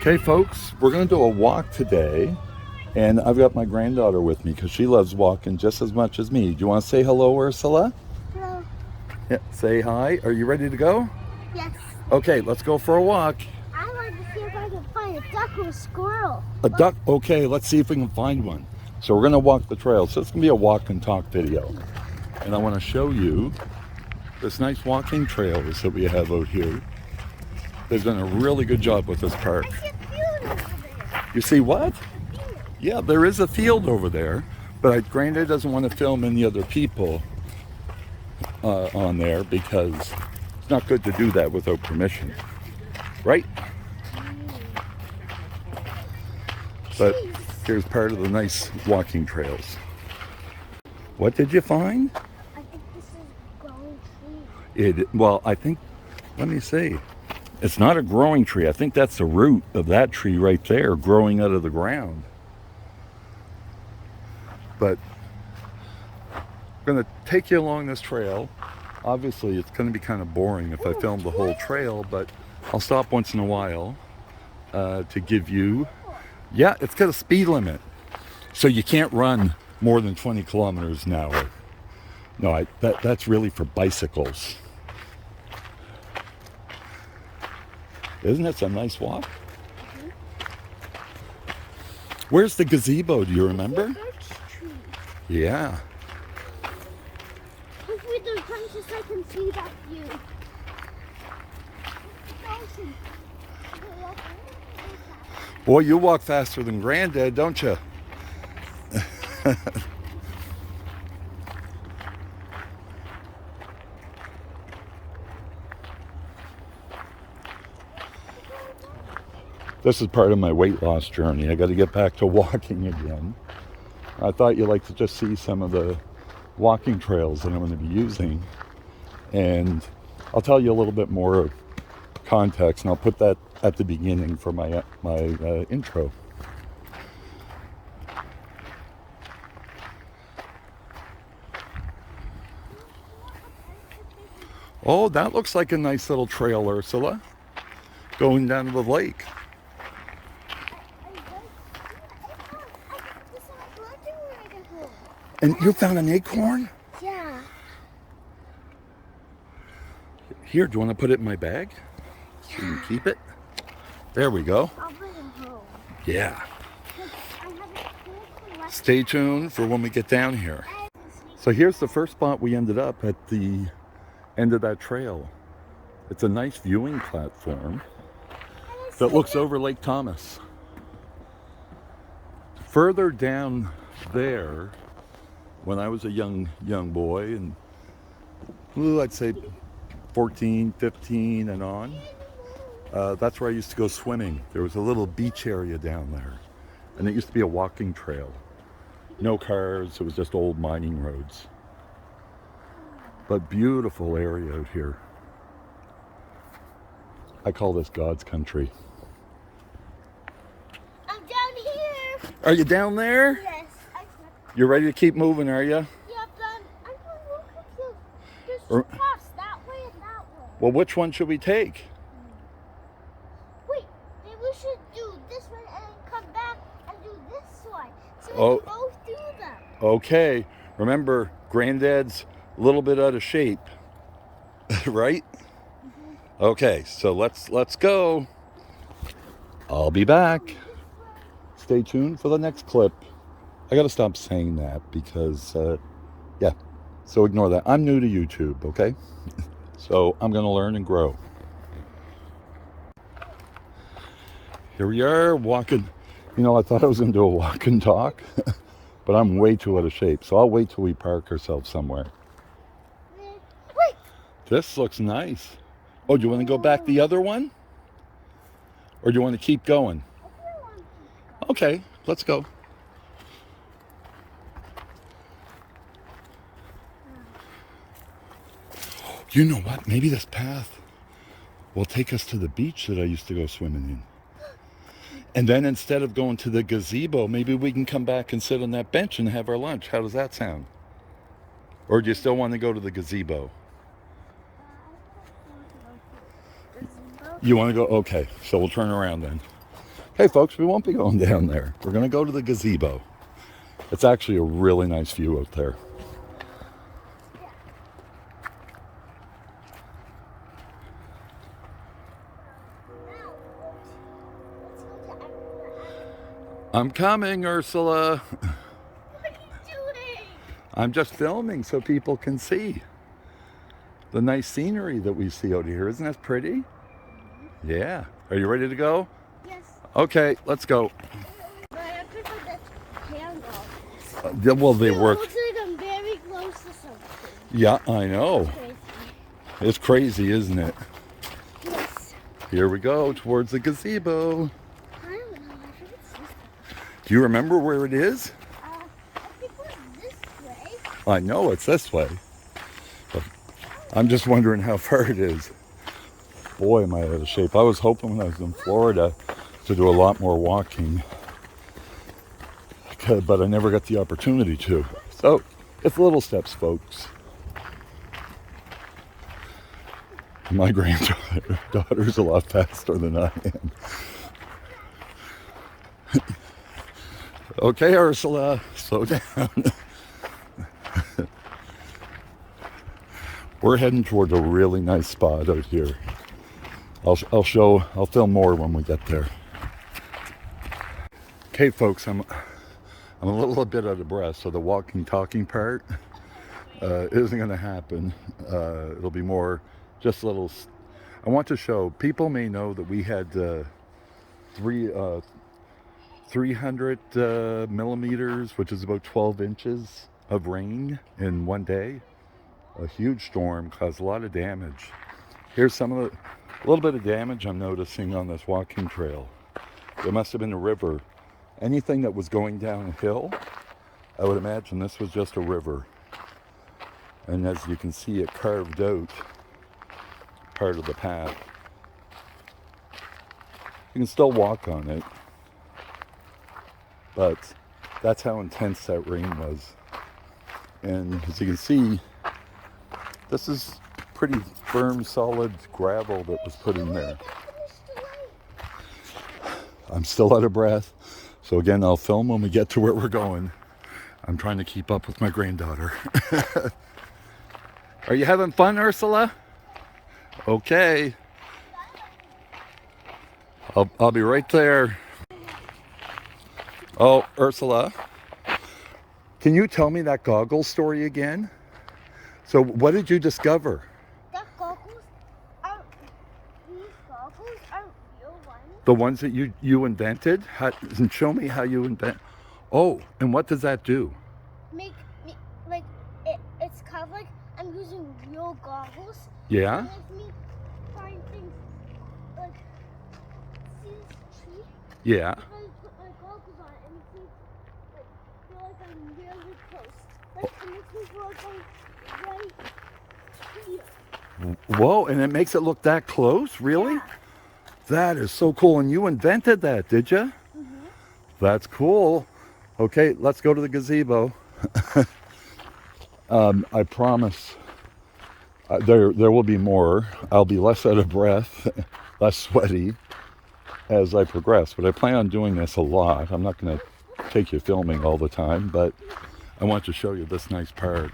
Okay, folks, we're going to do a walk today, and I've got my granddaughter with me because she loves walking just as much as me. Do you want to say hello, Ursula? Hello. Yeah, say hi. Are you ready to go? Yes. Okay, let's go for a walk. I want to see if I can find a duck or a squirrel. A duck? Okay, let's see if we can find one. So we're going to walk the trail. So it's going to be a walk and talk video. And I want to show you this nice walking trails that we have out here. They've done a really good job with this park. I see a field over there. You see what? A field. Yeah, there is a field over there, but Granddad doesn't want to film any other people on there because it's not good to do that without permission, right? But here's part of the nice walking trails. What did you find? I think this is a growing tree. Well, I think, let me see. It's not a growing tree. I think that's the root of that tree right there growing out of the ground. But I'm going to take you along this trail. Obviously, it's going to be kind of boring if I film the whole trail, but I'll stop once in a while to give you... Yeah, it's got a speed limit. So you can't run more than 20 kilometers an hour. No, that's really for bicycles. Isn't it some nice walk? Mm-hmm. Where's the gazebo? Do you remember? Birch tree. Yeah. Hopefully there's branches so I can see that view. Boy, you walk faster than Granddad, don't you? This is part of my weight loss journey. I got to get back to walking again. I thought you'd like to just see some of the walking trails that I'm going to be using. And I'll tell you a little bit more context, and I'll put that at the beginning for my intro. Oh, that looks like a nice little trail, Ursula, going down to the lake. And you found an acorn? Yeah. Here, do you want to put it in my bag? So you can keep it? There we go. I'll bring it home. Yeah. I have a collection. Stay tuned for when we get down here. So here's the first spot we ended up at the end of that trail. It's a nice viewing platform that looks over Lake Thomas. Further down there, when I was a young boy, and I'd say 14, 15 and on, that's where I used to go swimming. There was a little beach area down there, and it used to be a walking trail. No cars, it was just old mining roads. But beautiful area out here. I call this God's country. I'm down here. Are you down there? Yes. You're ready to keep moving, are you? Yeah, but I'm going to look at you. There's two paths, that way and that way. Well, which one should we take? Wait, maybe we should do this one and then come back and do this one. So we can both do them. Okay. Remember, Granddad's a little bit out of shape, right? Mm-hmm. Okay, so let's go. I'll be back. Stay tuned for the next clip. I got to stop saying that because, yeah, so ignore that. I'm new to YouTube, okay? So I'm going to learn and grow. Here we are walking. You know, I thought I was going to do a walk and talk, but I'm way too out of shape. So I'll wait till we park ourselves somewhere. Wait. This looks nice. Oh, do you want to go back the other one? Or do you want to keep going? Okay, let's go. You know what? Maybe this path will take us to the beach that I used to go swimming in. And then instead of going to the gazebo, maybe we can come back and sit on that bench and have our lunch. How does that sound? Or do you still want to go to the gazebo? You want to go? Okay, so we'll turn around then. Hey folks, we won't be going down there. We're going to go to the gazebo. It's actually a really nice view out there. I'm coming, Ursula. What are you doing? I'm just filming so people can see the nice scenery that we see out here. Isn't that pretty? Yeah. Are you ready to go? Yes. Okay, let's go. But I prefer the candle. Well, they work. It looks like I'm very close to something. Yeah, I know. Crazy. It's crazy, isn't it? Yes. Here we go towards the gazebo. I don't know. I think it's this way. Do you remember where it is? I think it's this way. I know it's this way. But I'm just wondering how far it is. Boy, am I out of shape. I was hoping when I was in Florida to do a lot more walking, but I never got the opportunity to. So it's little steps, folks. My granddaughter's a lot faster than I am. Okay, Ursula, slow down. We're heading towards a really nice spot out here. I'll film more when we get there. Okay, folks, I'm a little bit out of breath, so the walking, talking part isn't going to happen. It'll be more just little. I want to show people may know that we had 300 millimeters, which is about 12 inches of rain in one day. A huge storm caused a lot of damage. Here's a little bit of damage I'm noticing on this walking trail. There must have been a river. Anything that was going downhill, I would imagine this was just a river. And as you can see, it carved out part of the path. You can still walk on it, but that's how intense that rain was. And as you can see, this is pretty firm, solid gravel that was put in there. I'm still out of breath. So again, I'll film when we get to where we're going. I'm trying to keep up with my granddaughter. Are you having fun, Ursula? Okay. I'll be right there. Oh, Ursula, can you tell me that goggle story again? So what did you discover? These goggles aren't real ones. The ones that you invented? Show me how you invent. Oh, and what does that do? Make me like it's kind of like I'm using real goggles. Yeah? It makes me find things like see this tree? Yeah. If I put my goggles on it, it makes me feel like I'm really close. Like it makes me feel like I'm right here. Whoa, and it makes it look that close? Really? Yeah. That is so cool. And you invented that, did you? Mm-hmm. That's cool. Okay, let's go to the gazebo. I promise there will be more. I'll be less out of breath, less sweaty as I progress. But I plan on doing this a lot. I'm not going to take you filming all the time, but I want to show you this nice park.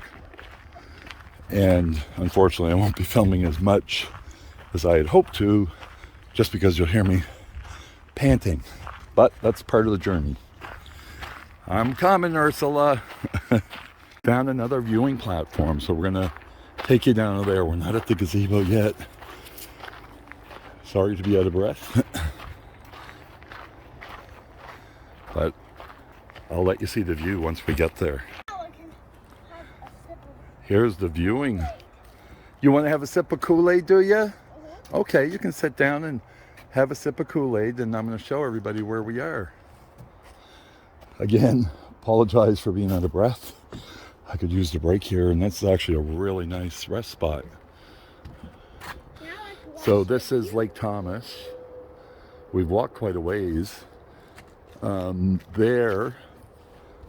And unfortunately, I won't be filming as much as I had hoped to, just because you'll hear me panting. But that's part of the journey. I'm coming, Ursula. Found another viewing platform, so we're gonna take you down there. We're not at the gazebo yet. Sorry to be out of breath. But I'll let you see the view once we get there. Now I can have a sip of Here's the viewing. You want to have a sip of Kool-Aid, do you? Okay, you can sit down and have a sip of Kool-Aid, and I'm going to show everybody where we are. Again, apologize for being out of breath. I could use the break here, and that's actually a really nice rest spot. So this is Lake Thomas. We've walked quite a ways. There,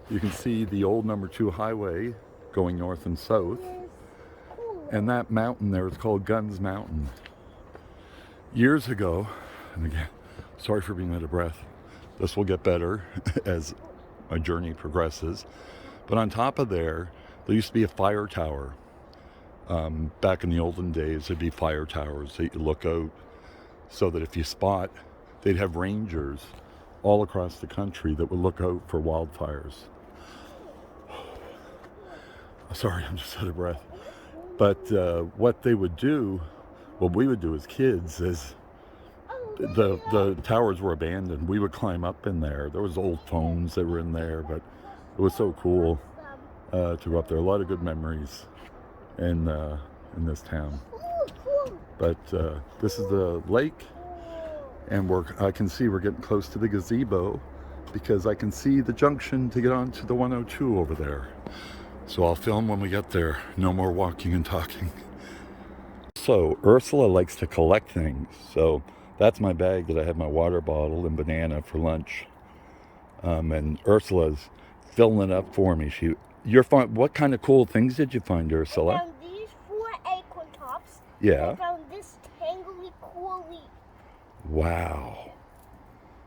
you can see the old number 2 highway going north and south. And that mountain there is called Guns Mountain. Years ago, and again, sorry for being out of breath. This will get better as my journey progresses. But on top of there used to be a fire tower. Back in the olden days, there'd be fire towers that you look out so that if you spot, they'd have rangers all across the country that would look out for wildfires. Sorry, I'm just out of breath. But what we would do as kids is the towers were abandoned. We would climb up in there. There was old phones that were in there, but it was so cool to go up there. A lot of good memories in this town. But this is the lake, and I can see we're getting close to the gazebo because I can see the junction to get onto the 102 over there. So I'll film when we get there. No more walking and talking. So Ursula likes to collect things. So that's my bag that I have my water bottle and banana for lunch. And Ursula's filling it up for me. What kind of cool things did you find, Ursula? I found these 4 acorn tops. Yeah. I found this tangly cool leaf. Wow.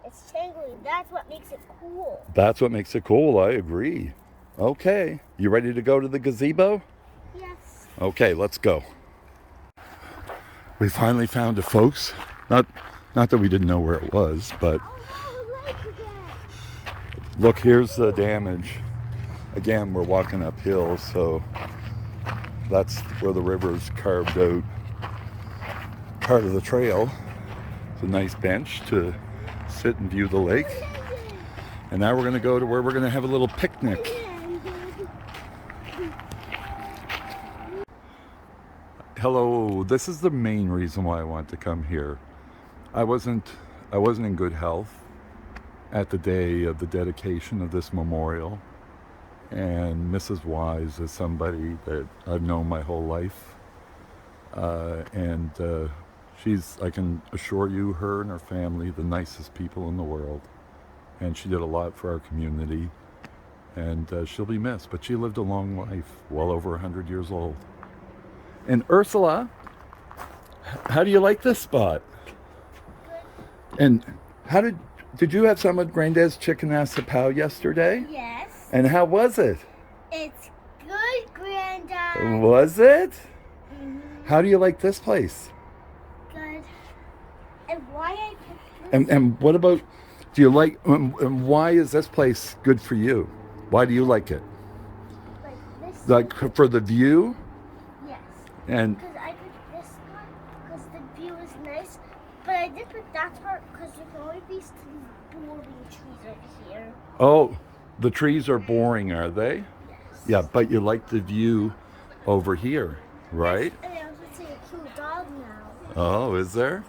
It's tangly. That's what makes it cool. That's what makes it cool. I agree. Okay. You ready to go to the gazebo? Yes. Okay, let's go. We finally found it, folks. Not that we didn't know where it was, but look, here's the damage. Again, we're walking uphill, so that's where the river's carved out part of the trail. It's a nice bench to sit and view the lake. And now we're going to go to where we're going to have a little picnic. Hello, this is the main reason why I want to come here. I wasn't in good health at the day of the dedication of this memorial. And Mrs. Wise is somebody that I've known my whole life. She's, I can assure you, her and her family, the nicest people in the world. And she did a lot for our community. And she'll be missed. But she lived a long life, well over 100 years old. And Ursula, how do you like this spot? And did you have some of Granddad's chicken asapao yesterday? Yes. And how was it? It's good, Granddad. Was it? Mm-hmm. How do you like this place? Good. And why I picked this? And what about, do you like, and why is this place good for you? Why do you like it? Like this? Like for the view? Yes. And Because I picked this part because the view is nice, but I did pick that part because there can only be some boring trees over here. oh, the trees are boring, are they? Yes. Yeah, but you like the view over here, right? And I also see a cute dog now. Oh, is there?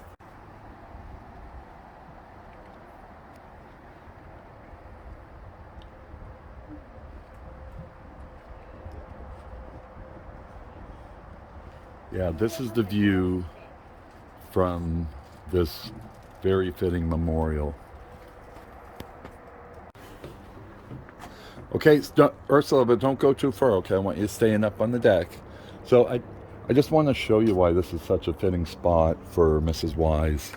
Yeah, this is the view from this very fitting memorial. Okay, Ursula, but don't go too far, okay? I want you staying up on the deck. So I just want to show you why this is such a fitting spot for Mrs. Wise.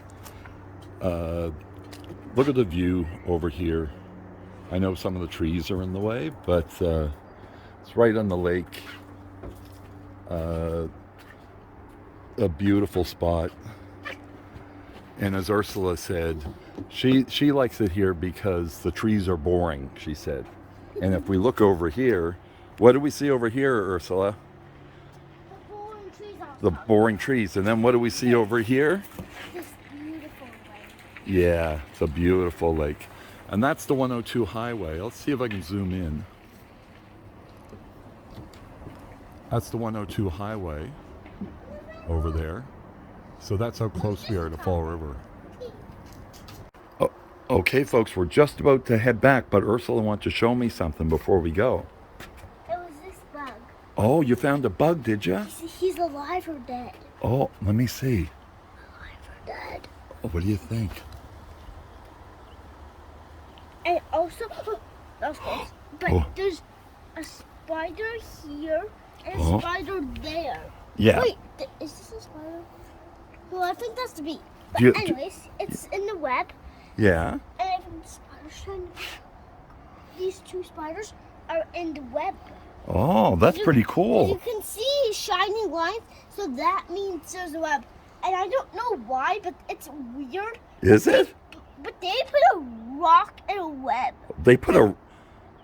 Look at the view over here. I know some of the trees are in the way, but it's right on the lake. A beautiful spot. And as Ursula said, she likes it here because the trees are boring, she said. And if we look over here, what do we see over here, Ursula? The boring trees outside. The boring trees. And then what do we see over here? This beautiful lake. Yeah, it's a beautiful lake. And that's the 102 highway. Let's see if I can zoom in. That's the 102 highway over there. So that's how close we are to Fall River. Oh, okay, folks, we're just about to head back, but Ursula wants to show me something before we go. It was this bug. Oh, you found a bug, did you? He's alive or dead? Oh, let me see. Alive or dead? Oh, what do you think? And also, that's close. But Oh. there's a spider here and a Oh. spider there. Yeah. Wait, is this a spider? Well, I think that's the bee. But Do you- anyways, it's in the web, Yeah. and I think the spider These two spiders are in the web. Oh, that's pretty You cool. can see shining lines, so that means there's a web. And I don't know why, but it's weird. Is it? But they put a rock in a web. They put a...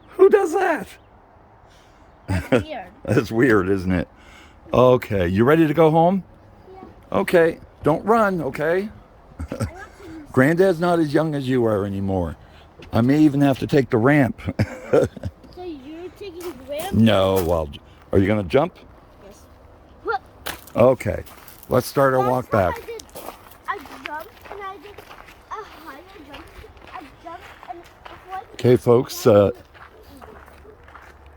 Who does that? That's weird. That's weird, isn't it? Okay, you ready to go home? Yeah. Okay, don't run, okay? Granddad's not as young as you are anymore. I may even have to take the ramp. So you're taking the ramp? No, well, are you going to jump? Yes. What? Okay, let's start our walk back. I jumped and I did a higher jump. I jumped and it's like... Okay, folks,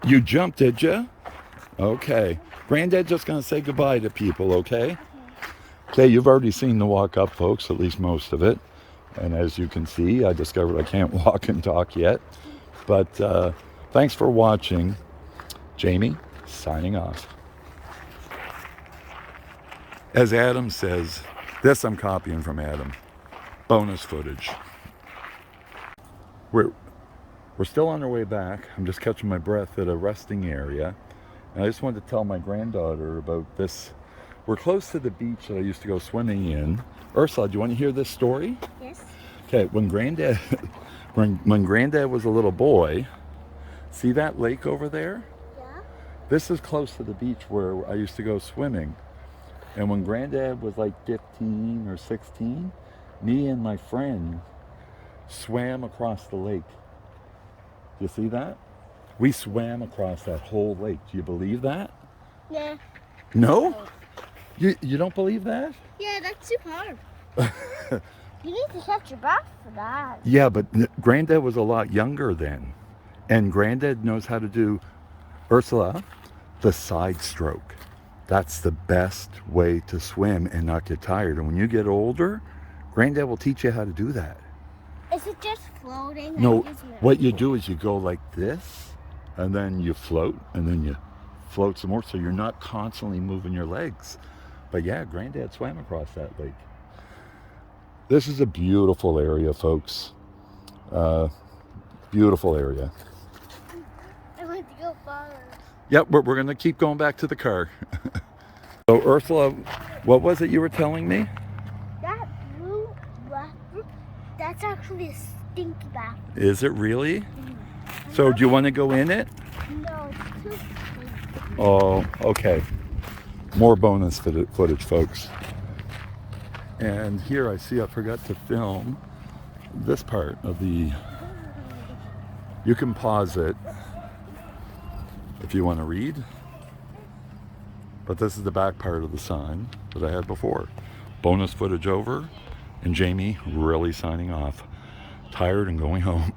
you jumped, did you? Okay. Granddad's just going to say goodbye to people, okay? Okay, you've already seen the walk up, folks, at least most of it. And as you can see, I discovered I can't walk and talk yet. But thanks for watching. Jamie, signing off. As Adam says, this I'm copying from Adam. Bonus footage. We're still on our way back. I'm just catching my breath at a resting area. And I just wanted to tell my granddaughter about this. We're close to the beach that I used to go swimming in. Ursula, do you want to hear this story? Yes. Okay, when Granddad was a little boy, see that lake over there? Yeah. This is close to the beach where I used to go swimming. And when Granddad was like 15 or 16, me and my friend swam across the lake. Do you see that? We swam across that whole lake. Do you believe that? Yeah. No? You don't believe that? Yeah, that's too hard. You need to catch your breath for that. Yeah, but Granddad was a lot younger then. And Granddad knows how to do, Ursula, the side stroke. That's the best way to swim and not get tired. And when you get older, Granddad will teach you how to do that. Is it just floating? No, what you do is you go like this, and then you float, and then you float some more, so you're not constantly moving your legs. But yeah, Granddad swam across that lake. This is a beautiful area, folks. Beautiful area. I want to go farther. Yep, we're going to keep going back to the car. So Ursula, what was it you were telling me? That blue bathroom, that's actually a stinky bathroom. Is it really? So do you want to go in it? No, it's too stinky. Oh, okay. More bonus footage, folks. And here I see I forgot to film this part of the... You can pause it if you want to read. But this is the back part of the sign that I had before. Bonus footage over, and Jamie really signing off. Tired and going home.